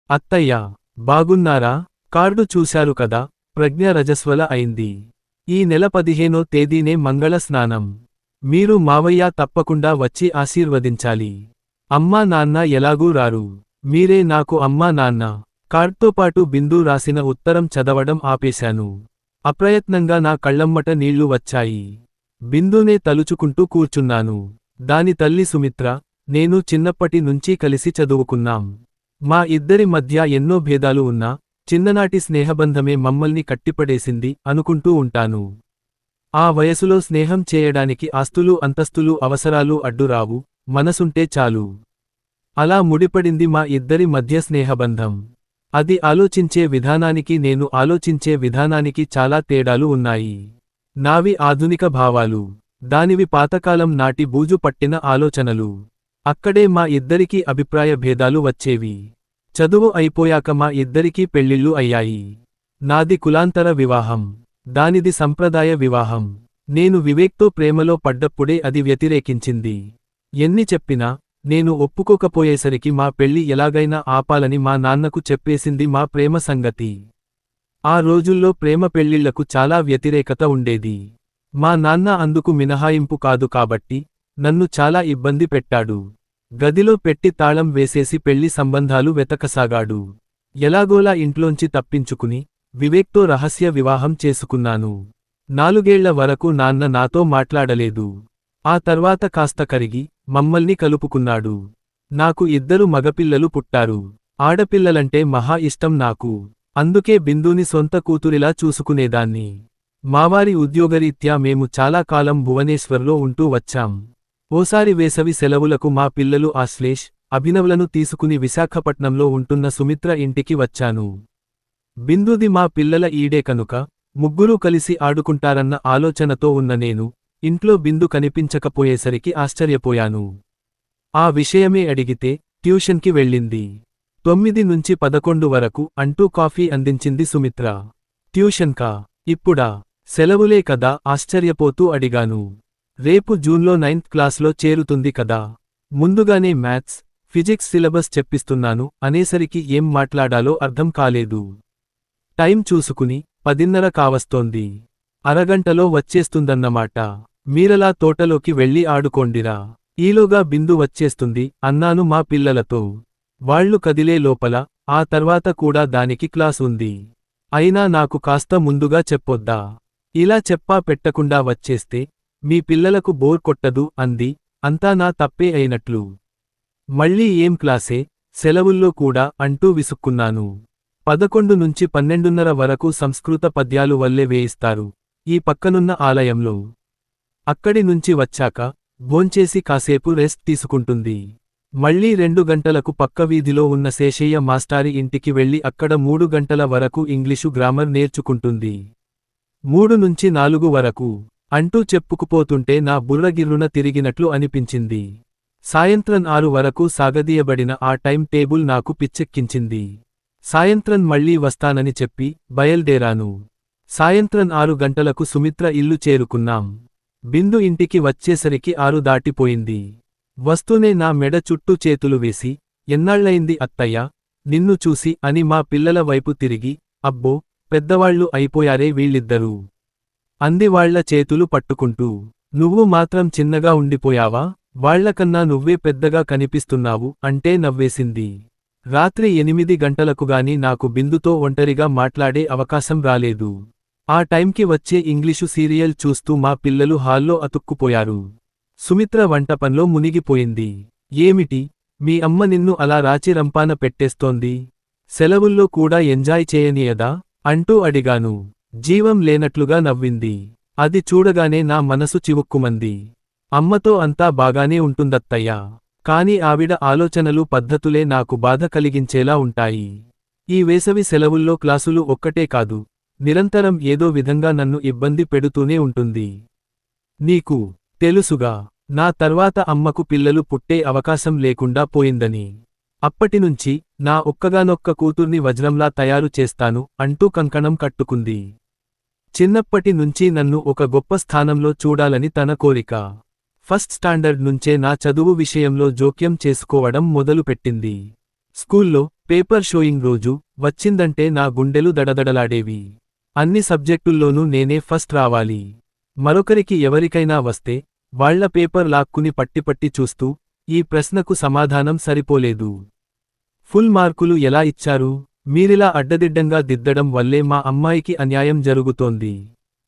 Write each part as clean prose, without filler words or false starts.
అత్తయ్య, బాగున్నారా? కార్డు చూశారు కదా, ప్రజ్ఞ రజస్వల అయింది. ఈ నెల 15వ తేదీనే మంగళ స్నానం. మీరు మావయ్య తప్పకుండా వచ్చి ఆశీర్వదించాలి. అమ్మా నాన్న ఎలాగూ రారు. మీరే నాకు అమ్మా నాన్న. కార్డ్తోపాటు బిందు రాసిన ఉత్తరం చదవడం ఆపేశాను. అప్రయత్నంగా నా కళ్లమ్మట నీళ్లు వచ్చాయి. బిందునే తలుచుకుంటూ కూర్చున్నాను. దాని తల్లి సుమిత్ర, నేను చిన్నప్పటి నుంచీ కలిసి చదువుకున్నాం. మా ఇద్దరి మధ్య ఎన్నో భేదాలు ఉన్నా, చిన్ననాటి స్నేహబంధమే మమ్మల్ని కట్టిపడేసింది అనుకుంటూ ఉంటాను. ఆ వయసులో స్నేహం చేయడానికి ఆస్తులు అంతస్తులు అవసరాలు అడ్డురావు, మనసుంటే చాలు. అలా ముడిపడింది మా ఇద్దరి మధ్య స్నేహబంధం. అది ఆలోచించే విధానానికి నేను ఆలోచించే విధానానికి చాలా తేడాలు ఉన్నాయి. నావి ఆధునిక భావాలు, దానివి పాతకాలం నాటి బూజు పట్టిన ఆలోచనలు. అక్కడే మా ఇద్దరికీ అభిప్రాయ భేదాలు వచ్చేవి. చదువు అయిపోయాక మా ఇద్దరికీ పెళ్ళిళ్ళు అయ్యాయి. నాది కులాంతర వివాహం, దానిది సంప్రదాయ వివాహం. నేను వివేక్తో ప్రేమలో పడ్డప్పుడే అది వ్యతిరేకించింది. ఎన్ని చెప్పినా, నేను ఒప్పుకోకపోయేసరికి మా పెళ్లి ఎలాగైనా ఆపాలని మా నాన్నకు చెప్పేసింది మా ప్రేమ సంగతి. ఆ రోజుల్లో ప్రేమ పెళ్లిళ్లకు చాలా వ్యతిరేకత ఉండేది. మా నాన్న అందుకు మినహాయింపు కాదు కాబట్టి, నన్ను చాలా ఇబ్బంది పెట్టాడు. గదిలో పెట్టి తాళం వేసేసి పెళ్లి సంబంధాలు వెతకసాగాడు. ఎలాగోలా ఇంట్లోంచి తప్పించుకుని, వివేక్తో రహస్య వివాహం చేసుకున్నాను. 4 ఏళ్ల వరకు నాన్న నాతో మాట్లాడలేదు. ఆ తర్వాత కాస్త కరిగి, మమ్మల్ని కలుపుకున్నాడు. నాకు 2 మగపిల్లలు పుట్టారు. ఆడపిల్లలంటే మహా ఇష్టం నాకు. అందుకే బిందుని సొంత కూతురిలా చూసుకునేదాన్ని. మావారి ఉద్యోగరీత్యా మేము చాలా కాలం భువనేశ్వర్లో ఉంటూ వచ్చాం. ఓసారి వేసవి సెలవులకు మా పిల్లలు ఆశ్లేష్, అభినవ్లను తీసుకుని విశాఖపట్నంలో ఉంటున్న సుమిత్ర ఇంటికి వచ్చాను. బిందుది మా పిల్లల ఈడే కనుక, ముగ్గురూ కలిసి ఆడుకుంటారన్న ఆలోచనతో ఉన్న నేను, ఇంట్లో బిందు కనిపించకపోయేసరికి ఆశ్చర్యపోయాను. ఆ విషయమే అడిగితే, ట్యూషన్కి వెళ్ళింది. 9 నుంచి 11 వరకు అంటూ కాఫీ అందించింది సుమిత్ర. ట్యూషన్కా? ఇప్పుడా? సెలవులే కదా ఆశ్చర్యపోతూ అడిగాను. రేపు జూన్లో 9th క్లాస్లో చేరుతుంది కదా. ముందుగానే మ్యాథ్స్, ఫిజిక్స్ సిలబస్ చెప్పిస్తున్నాను అనేసరికి ఏం మాట్లాడాలో అర్థం కాలేదు. టైం చూసుకుని 10:30 కావస్తోంది. అరగంటలో వచ్చేస్తుందన్నమాట. మీరలా తోటలోకి వెళ్ళి ఆడుకోండిరా. ఈలోగా బిందు వచ్చేస్తుంది అన్నాను మా పిల్లలతో. వాళ్లు కదిలే లోపల, ఆ తర్వాత కూడా దానికి క్లాస్ ఉంది. అయినా నాకు కాస్త ముందుగా చెప్పొద్దా? ఇలా చెప్పా పెట్టకుండా వచ్చేస్తే, మీ పిల్లలకు బోర్ కొట్టదు అంది, అంతా నా తప్పే అయినట్లు. మళ్ళీ ఏం క్లాసే, సెలవుల్లో కూడా అంటూ విసుక్కున్నాను. 11 నుంచి 12:30 వరకు సంస్కృత పద్యాలు వల్లే వేయిస్తారు, ఈ పక్కనున్న ఆలయంలో. అక్కడి నుంచి వచ్చాక, భోంచేసి కాసేపు రెస్ట్ తీసుకుంటుంది. మళ్ళీ 2 గంటలకు పక్క వీధిలో ఉన్న శేషయ్య మాస్టారి ఇంటికి వెళ్ళి అక్కడ 3 గంటల వరకు ఇంగ్లీషు గ్రామర్ నేర్చుకుంటుంది. 3 నుంచి 4 వరకు అంటూ చెప్పుకుపోతుంటే నా బుర్ర గిర్రున తిరిగినట్లు అనిపించింది. సాయంత్రం 6 వరకు సాగదీయబడిన ఆ టైం టేబుల్ నాకు పిచ్చెక్కించింది. సాయంత్రం మళ్ళీ వస్తానని చెప్పి, బయల్దేరాను. సాయంత్రం 6 గంటలకు సుమిత్ర ఇల్లు చేరుకున్నాం. బిందు ఇంటికి వచ్చేసరికి 6 దాటిపోయింది. వస్తూనే నా మెడ చుట్టూ చేతులు వేసి, ఎన్నాళ్లయింది అత్తయ్య, నిన్ను చూసి అని మా పిల్లల వైపు తిరిగి, అబ్బో, పెద్దవాళ్లు అయిపోయారే వీళ్ళిద్దరూ అంది వాళ్ల చేతులు పట్టుకుంటూ. నువ్వు మాత్రం చిన్నగా ఉండిపోయావా? వాళ్లకన్నా నువ్వే పెద్దగా కనిపిస్తున్నావు అంటే నవ్వేసింది. రాత్రి 8 గంటలకుగాని నాకు బిందుతో ఒంటరిగా మాట్లాడే అవకాశం రాలేదు. ఆ టైంకి వచ్చే ఇంగ్లీషు సీరియల్ చూస్తూ మా పిల్లలు హాల్లో అతుక్కుపోయారు. సుమిత్ర వంటపంలో మునిగిపోయింది. ఏమిటి, మీ అమ్మ నిన్ను అలా రాచి రంపాన పెట్టేస్తోంది? సెలవుల్లో కూడా ఎంజాయ్ చేయనీయదా అంటూ అడిగాను. జీవం లేనట్లుగా నవ్వింది. అది చూడగానే నా మనసు చివుక్కుమంది. అమ్మతో అంతా బాగానే ఉంటుందత్తయ్యా, కాని ఆవిడ ఆలోచనలు పద్ధతులే నాకు బాధ కలిగించేలా ఉంటాయి. ఈ వేసవి సెలవుల్లో క్లాసులు ఒక్కటే కాదు, నిరంతరం ఏదో విధంగా నన్ను ఇబ్బంది పెడుతూనే ఉంటుంది. నీకు తెలుసుగా, నా తర్వాత అమ్మకు పిల్లలు పుట్టే అవకాశం లేకుండా పోయిందని. అప్పటినుంచి, నా ఒక్కగానొక్క కూతుర్ని వజ్రంలా తయారు చేస్తాను అంటూ కంకణం కట్టుకుంది. చిన్నప్పటి నుంచి నన్ను ఒక గొప్ప స్థానంలో చూడాలని తన కోరిక. ఫస్ట్ స్టాండర్డ్ నుంచే నా చదువు విషయంలో జోక్యం చేసుకోవడం మొదలుపెట్టింది. స్కూల్లో పేపర్ షోయింగ్ రోజు వచ్చిందంటే నా గుండెలు దడదడలాడేవి. అన్ని సబ్జెక్టుల్లోనూ నేనే ఫస్ట్ రావాలి. మరొకరికి ఎవరికైనా వస్తే వాళ్ల పేపర్ లాక్కుని పట్టి చూస్తూ ఈ ప్రశ్నకు సమాధానం సరిపోలేదు. ఫుల్ మార్కులు ఎలా ఇచ్చారు? మీరిలా అడ్డదిడ్డంగా దిద్దడం వల్లే మా అమ్మాయికి అన్యాయం జరుగుతోంది.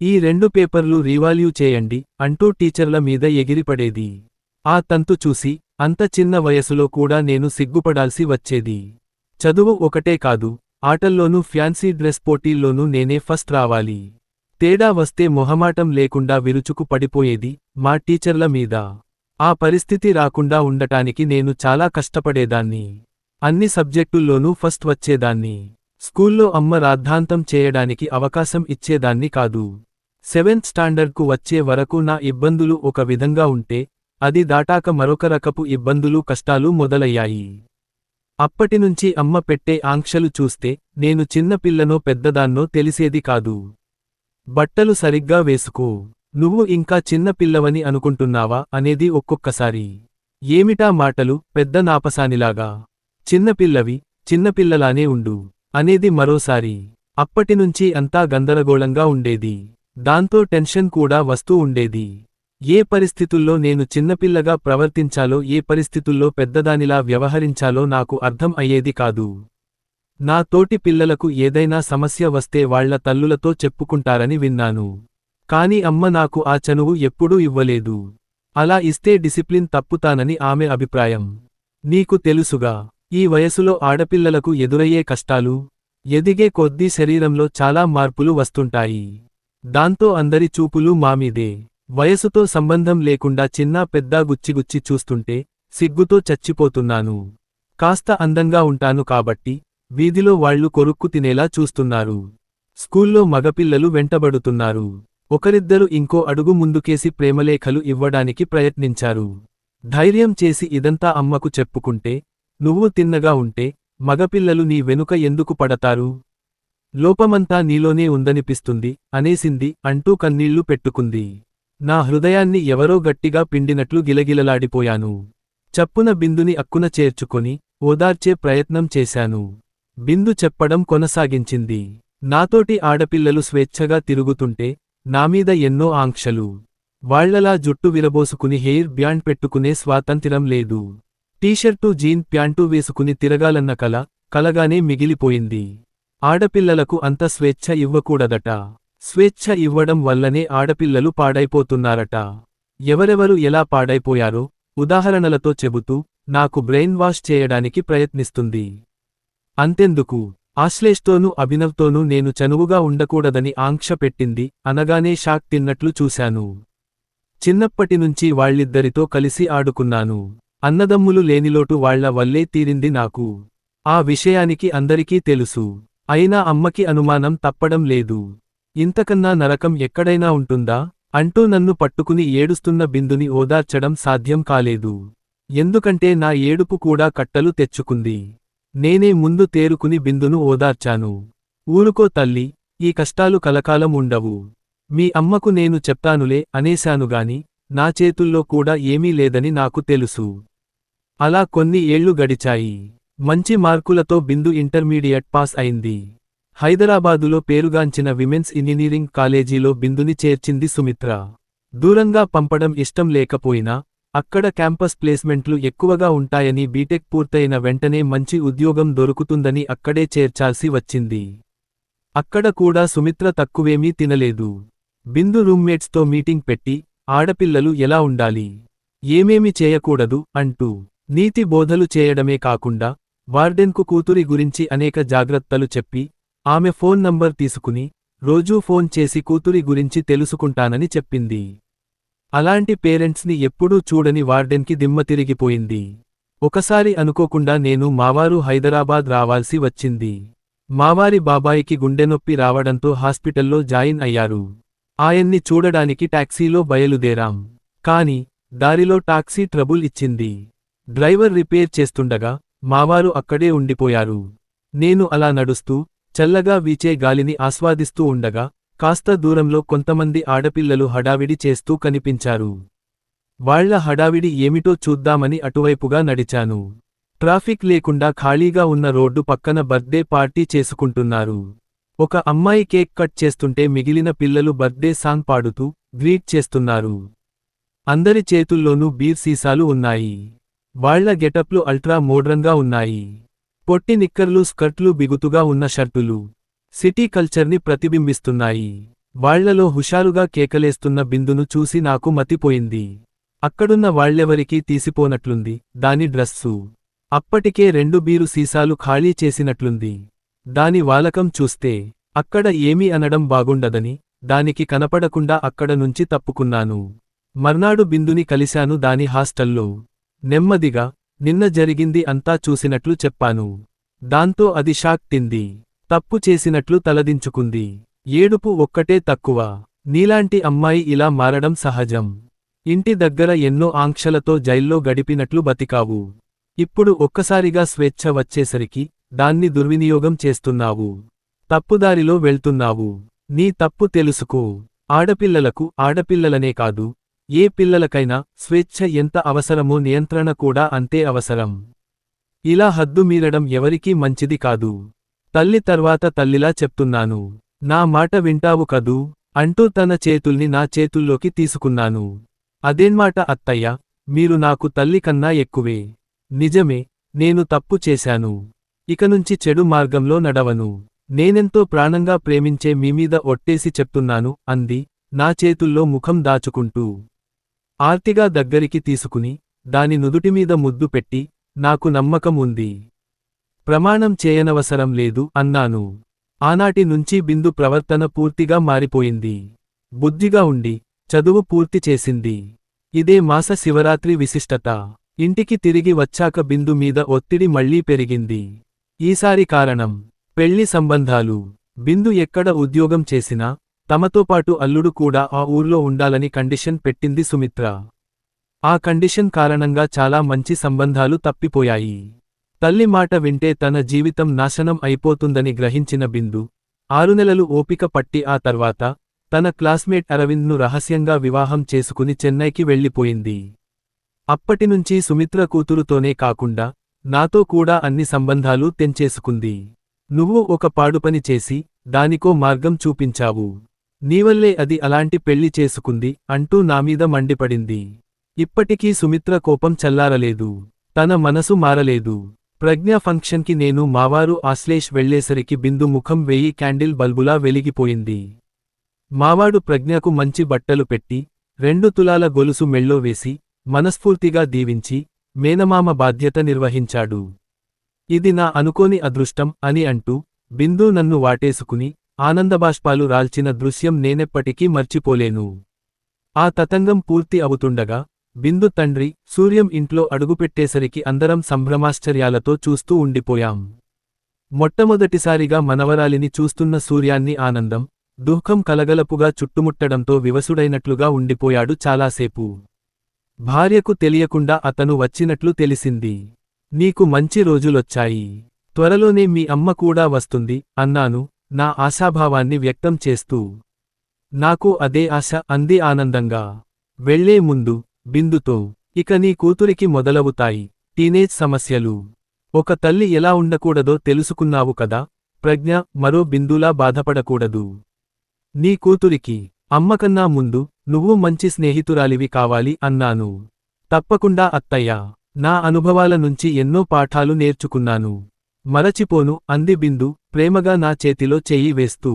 ఈ 2 పేపర్లు రీవాల్యూ చేయండి అంటూ టీచర్ల మీద ఎగిరిపడేది. ఆ తంతు చూసి అంత చిన్న వయసులో కూడా నేను సిగ్గుపడాల్సి వచ్చేది. చదువు ఒకటే కాదు, ఆటల్లోనూ ఫ్యాన్సీ డ్రెస్ పోటీల్లోనూ నేనే ఫస్ట్ రావాలి. తేడా వస్తే మొహమాటం లేకుండా విరుచుకు పడిపోయేది మా టీచర్ల మీద. ఆ పరిస్థితి రాకుండా ఉండటానికి నేను చాలా కష్టపడేదాన్ని. అన్ని సబ్జెక్టుల్లోనూ ఫస్ట్ వచ్చేదాన్ని. స్కూల్లో అమ్మ రాద్ధాంతం చేయడానికి అవకాశం ఇచ్చేదాన్ని కాదు. 7th స్టాండర్డ్కు వచ్చే వరకు నా ఇబ్బందులు ఒక విధంగా ఉంటే అది దాటాక మరొక రకపు ఇబ్బందులు కష్టాలు మొదలయ్యాయి. అప్పటినుంచి అమ్మ పెట్టే ఆంక్షలు చూస్తే నేను చిన్నపిల్లనో పెద్దదాన్నో తెలిసేది కాదు. బట్టలు సరిగ్గా వేసుకో, నువ్వు ఇంకా చిన్నపిల్లవని అనుకుంటున్నావా అనేది ఒక్కొక్కసారి. ఏమిటా మాటలు, పెద్ద నాపసానిలాగా. చిన్నపిల్లవి, చిన్నపిల్లలానే ఉండు అనేది మరోసారి. అప్పటినుంచి అంతా గందరగోళంగా ఉండేది. దాంతో టెన్షన్ కూడా వస్తూ ఉండేది. ఏ పరిస్థితుల్లో నేను చిన్నపిల్లగా ప్రవర్తించాలో, ఏ పరిస్థితుల్లో పెద్దదానిలా వ్యవహరించాలో నాకు అర్థం అయ్యేది కాదు. నా తోటి పిల్లలకు ఏదైనా సమస్య వస్తే వాళ్ల తల్లులతో చెప్పుకుంటారని విన్నాను. కాని అమ్మ నాకు ఆ చనువు ఎప్పుడూ ఇవ్వలేదు. అలా ఇస్తే డిసిప్లిన్ తప్పుతానని ఆమె అభిప్రాయం. నీకు తెలుసుగా, ఈ వయసులో ఆడపిల్లలకు ఎదురయ్యే కష్టాలు. ఎదిగే కొద్దీ శరీరంలో చాలా మార్పులు వస్తుంటాయి. దాంతో అందరి చూపులు మామీదే. వయసుతో సంబంధం లేకుండా చిన్నా పెద్దా గుచ్చిగుచ్చి చూస్తుంటే సిగ్గుతో చచ్చిపోతున్నాను. కాస్త అందంగా ఉంటాను కాబట్టి వీధిలో వాళ్లు కొరుక్కు తినేలా చూస్తున్నారు. స్కూల్లో మగపిల్లలు వెంటబడుతున్నారు. ఒకరిద్దరు ఇంకో అడుగు ముందుకేసి ప్రేమలేఖలు ఇవ్వడానికి ప్రయత్నించారు. ధైర్యం చేసి ఇదంతా అమ్మకు చెప్పుకుంటే, నువ్వు తిన్నగా ఉంటే మగపిల్లలు నీ వెనుక ఎందుకు పడతారు? లోపమంతా నీలోనే ఉందనిపిస్తుంది అనేసింది అంటూ కన్నీళ్లు పెట్టుకుంది. నా హృదయాన్ని ఎవరో గట్టిగా పిండినట్లు గిలగిలలాడిపోయాను. చప్పున బిందుని అక్కున చేర్చుకొని ఓదార్చే ప్రయత్నం చేశాను. బిందు చెప్పడం కొనసాగించింది. నాతోటి ఆడపిల్లలు స్వేచ్ఛగా తిరుగుతుంటే నామీద ఎన్నో ఆంక్షలు. వాళ్లలా జుట్టు విరబోసుకుని హెయిర్ బ్యాండ్ పెట్టుకునే స్వాతంత్ర్యం లేదు. టీషర్టు జీన్ ప్యాంటు వేసుకుని తిరగాలన్న కలగానే మిగిలిపోయింది. ఆడపిల్లలకు అంత స్వేచ్ఛ ఇవ్వకూడదట. స్వేచ్ఛ ఇవ్వడం వల్లనే ఆడపిల్లలు పాడైపోతున్నారట. ఎవరెవరు ఎలా పాడైపోయారో ఉదాహరణలతో చెబుతూ నాకు బ్రెయిన్ వాష్ చేయడానికి ప్రయత్నిస్తుంది. అంతెందుకు, ఆశ్లేష్తోనూ అభినవ్తోనూ నేను చనువుగా ఉండకూడదని ఆంక్ష పెట్టింది అనగానే షాక్ తిన్నట్లు చూశాను. చిన్నప్పటినుంచి వాళ్ళిద్దరితో కలిసి ఆడుకున్నాను. అన్నదమ్ములు లేనిలోటు వాళ్ల వల్లే తీరింది నాకు. ఆ విషయానికి అందరికీ తెలుసు. అయినా అమ్మకి అనుమానం తప్పడం లేదు. ఇంతకన్నా నరకం ఎక్కడైనా ఉంటుందా అంటూ నన్ను పట్టుకుని ఏడుస్తున్న బిందుని ఓదార్చడం సాధ్యం కాలేదు. ఎందుకంటే నా ఏడుపు కూడా కట్టలు తెచ్చుకుంది. నేనే ముందు తేరుకుని బిందును ఓదార్చాను. ఊరుకో తల్లి, ఈ కష్టాలు కలకాలం ఉండవు. మీ అమ్మకు నేను చెప్తానులే అనేశానుగాని నా చేతుల్లో కూడా ఏమీ లేదని నాకు తెలుసు. అలా కొన్ని ఏళ్లు గడిచాయి. మంచి మార్కులతో బిందు ఇంటర్మీడియట్ పాస్ అయింది. హైదరాబాదులో పేరుగాంచిన విమెన్స్ ఇంజనీరింగ్ కాలేజీలో బిందుని చేర్చింది సుమిత్ర. దూరంగా పంపడం ఇష్టం లేకపోయినా అక్కడ క్యాంపస్ ప్లేస్మెంట్లు ఎక్కువగా ఉంటాయని, బీటెక్ పూర్తయిన వెంటనే మంచి ఉద్యోగం దొరుకుతుందని అక్కడే చేర్చాల్సి వచ్చింది. అక్కడ కూడా సుమిత్ర తక్కువేమీ తినలేదు. బిందు రూమ్మేట్స్తో మీటింగ్ పెట్టి ఆడపిల్లలు ఎలా ఉండాలి, ఏమేమి చేయకూడదు అంటూ నీతి బోధలు చేయడమే కాకుండా వార్డెన్కు కూతురి గురించి అనేక జాగ్రత్తలు చెప్పి ఆమె ఫోన్ నంబర్ తీసుకుని రోజూ ఫోన్ చేసి కూతురి గురించి తెలుసుకుంటానని చెప్పింది. అలాంటి పేరెంట్స్ని ఎప్పుడూ చూడని వార్డెన్కి దిమ్మ తిరిగిపోయింది. ఒకసారి అనుకోకుండా నేను మావారు హైదరాబాద్ రావాల్సి వచ్చింది. మావారి బాబాయికి గుండెనొప్పి రావడంతో హాస్పిటల్లో జాయిన్ అయ్యారు. ఆయన్ని చూడడానికి టాక్సీలో బయలుదేరాం. కాని దారిలో టాక్సీ ట్రబుల్ ఇచ్చింది. డ్రైవర్ రిపేర్ చేస్తుండగా మావారు అక్కడే ఉండిపోయారు. నేను అలా నడుస్తూ చల్లగా వీచే గాలిని ఆస్వాదిస్తూ ఉండగా కాస్త దూరంలో కొంతమంది ఆడపిల్లలు హడావిడి చేస్తూ కనిపించారు. వాళ్ల హడావిడి ఏమిటో చూద్దామని అటువైపుగా నడిచాను. ట్రాఫిక్ లేకుండా ఖాళీగా ఉన్న రోడ్డు పక్కన బర్త్డే పార్టీ చేసుకుంటున్నారు. ఒక అమ్మాయి కేక్ కట్ చేస్తుంటే మిగిలిన పిల్లలు బర్త్డే సాంగ్ పాడుతూ గ్రీట్ చేస్తున్నారు. అందరి చేతుల్లోనూ బీర్ సీసాలు ఉన్నాయి. వాళ్ల గెటప్లు అల్ట్రా మోడ్రన్గా ఉన్నాయి. పొట్టి నిక్కర్లు, స్కర్ట్లు, బిగుతుగా ఉన్న షర్టులు సిటీ కల్చర్ని ప్రతిబింబిస్తున్నాయి. వాళ్లలో హుషారుగా కేకలేస్తున్న బిందును చూసి నాకు మతిపోయింది. అక్కడున్న వాళ్లెవరికీ తీసిపోనట్లుంది దాని డ్రస్సు. అప్పటికే 2 బీరు సీసాలు ఖాళీ చేసినట్లుంది. దాని వాలకం చూస్తే అక్కడ ఏమీ అనడం బాగుండదని దానికి కనపడకుండా అక్కడ నుంచి తప్పుకున్నాను. మర్నాడు బిందుని కలిశాను దాని హాస్టల్లో. నెమ్మదిగా నిన్న జరిగింది అంతా చూసినట్లు చెప్పాను. దాంతో అది షాక్ తింది. తప్పు చేసినట్లు తలదించుకుంది. ఏడుపు ఒక్కటే తక్కువ. నీలాంటి అమ్మాయి ఇలా మారడం సహజం. ఇంటి దగ్గర ఎన్నో ఆంక్షలతో జైల్లో గడిపినట్లు బతికావు. ఇప్పుడు ఒక్కసారిగా స్వేచ్ఛ వచ్చేసరికి దాన్ని దుర్వినియోగం చేస్తున్నావు. తప్పుదారిలో వెళ్తున్నావు. నీ తప్పు తెలుసుకో. ఆడపిల్లలనే కాదు, ఏ పిల్లలకైనా స్వేచ్ఛ ఎంత అవసరమో నియంత్రణ కూడా అంతే అవసరం. ఇలా హద్దు మీరడం ఎవరికీ మంచిది కాదు. తల్లి తర్వాత తల్లిలా చెప్తున్నాను. నా మాట వింటావు కదూ అంటూ తన చేతుల్ని నా చేతుల్లోకి తీసుకున్నాను. అదేన్మాట అత్తయ్య, మీరు నాకు తల్లి కన్నా ఎక్కువే. నిజమే, నేను తప్పు చేశాను. ఇకనుంచి చెడు మార్గంలో నడవను. నేనెంతో ప్రాణంగా ప్రేమించే మీమీద ఒట్టేసి చెప్తున్నాను అంది నా చేతుల్లో ముఖం దాచుకుంటూ. ఆర్తిగా దగ్గరికి తీసుకుని దాని నుదుటిమీద ముద్దు పెట్టి, నాకు నమ్మకం ఉంది. ప్రమాణం చేయనవసరం లేదు అన్నాను. ఆనాటి నుంచి బిందు ప్రవర్తన పూర్తిగా మారిపోయింది. బుద్ధిగా ఉండి చదువు పూర్తి చేసింది. ఇదే మాస శివరాత్రి విశిష్టత. ఇంటికి తిరిగి వచ్చాక బిందు మీద ఒత్తిడి మళ్లీ పెరిగింది. ఈసారి కారణం పెళ్లి సంబంధాలు. బిందు ఎక్కడ ఉద్యోగం చేసినా తమతో పాటు అల్లుడు కూడా ఆ ఊర్లో ఉండాలని కండిషన్ పెట్టింది సుమిత్ర. ఆ కండిషన్ కారణంగా చాలా మంచి సంబంధాలు తప్పిపోయాయి. తల్లి మాట వింటే తన జీవితం నాశనం అయిపోతుందని గ్రహించిన బిందు 6 నెలలు ఓపిక పట్టి ఆ తర్వాత తన క్లాస్మేట్ అరవింద్ను రహస్యంగా వివాహం చేసుకుని చెన్నైకి వెళ్లిపోయింది. అప్పటినుంచి సుమిత్ర కూతురుతోనే కాకుండా నాతో కూడా అన్ని సంబంధాలు తెంచేసుకుంది. నువ్వు ఒక పాడుపని చేసి దానికో మార్గం చూపించావు. నీవల్లే అది అలాంటి పెళ్లి చేసుకుంది అంటూ నామీద మండిపడింది. ఇప్పటికీ సుమిత్ర కోపం చల్లారలేదు. తన మనసు మారలేదు. ప్రజ్ఞ ఫంక్షన్కి నేను మావారు ఆశ్లేష్ వెళ్లేసరికి బిందు ముఖం 1000 క్యాండిల్ బల్బులా వెలిగిపోయింది. మావాడు ప్రజ్ఞకు మంచి బట్టలు పెట్టి 2 తులాల గొలుసు మెళ్ళో వేసి మనస్ఫూర్తిగా దీవించి మేనమామ బాధ్యత నిర్వహించాడు. ఇది నా అనుకోని అదృష్టం అని అంటూ బిందు నన్ను వాటేసుకుని ఆనందబాష్పాలు రాల్చిన దృశ్యం నేనెప్పటికీ మర్చిపోలేను. ఆ తతంగం పూర్తి అవుతుండగా బిందు తండ్రి సూర్యం ఇంట్లో అడుగుపెట్టేసరికి అందరం సంభ్రమాశ్చర్యాలతో చూస్తూ ఉండిపోయాం. మొట్టమొదటిసారిగా మనవరాలిని చూస్తున్న సూర్యాన్ని ఆనందం, దుఃఖం కలగలపుగా చుట్టుముట్టడంతో వివసుడైనట్లుగా ఉండిపోయాడు చాలాసేపు. భార్యకు తెలియకుండా అతను వచ్చినట్లు తెలిసింది. నీకు మంచి రోజులొచ్చాయి. త్వరలోనే మీ అమ్మ కూడా వస్తుంది అన్నాను నా ఆశాభావాన్ని వ్యక్తం చేస్తూ. నాకు అదే ఆశ అంది ఆనందంగా. వెళ్లే ముందు బిందుతో, ఇక నీ కూతురికి మొదలవుతాయి టీనేజ్ సమస్యలు. ఒక తల్లి ఎలా ఉండకూడదో తెలుసుకున్నావు కదా ప్రజ్ఞ, మరో బిందులా బాధపడకూడదు. నీ కూతురికి అమ్మకన్నా ముందు నువ్వు మంచి స్నేహితురాలివి కావాలి అన్నాను. తప్పకుండా అత్తయ్యా, నా అనుభవాల నుంచి ఎన్నో పాఠాలు నేర్చుకున్నాను. మరచిపోను అంది బిందు ప్రేమగా నా చేతిలో చెయ్యి వేస్తూ.